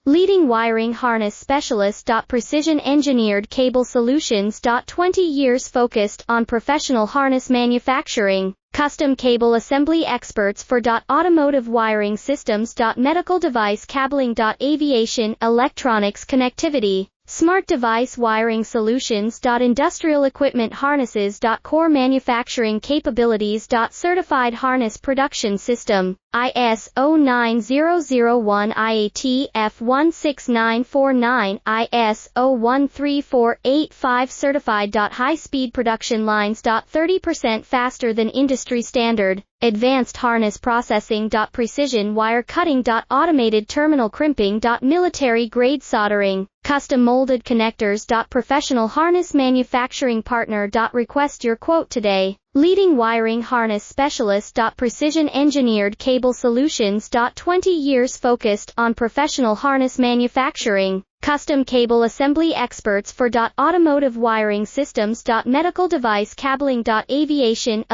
Leading wiring harness specialist. Precision engineered cable solutions. 20 years focused on professional harness manufacturing, custom cable assembly experts for automotive wiring systems. Medical device cabling. Aviation, electronics connectivity, smart device wiring solutions. Industrial equipment harnesses. Core manufacturing capabilities. Certified harness production system, ISO 9001 IAT F16949, ISO 13485 certified. High-speed production lines. 30% faster than industry standard, advanced harness processing. Precision wire cutting. Automated terminal crimping. Military-grade soldering, custom molded connectors. Professional harness manufacturing partner. Request your quote today. Leading wiring harness specialist. Precision engineered cable solutions. 20 years focused on professional harness manufacturing, custom cable assembly experts for automotive wiring systems. Medical device cabling. Aviation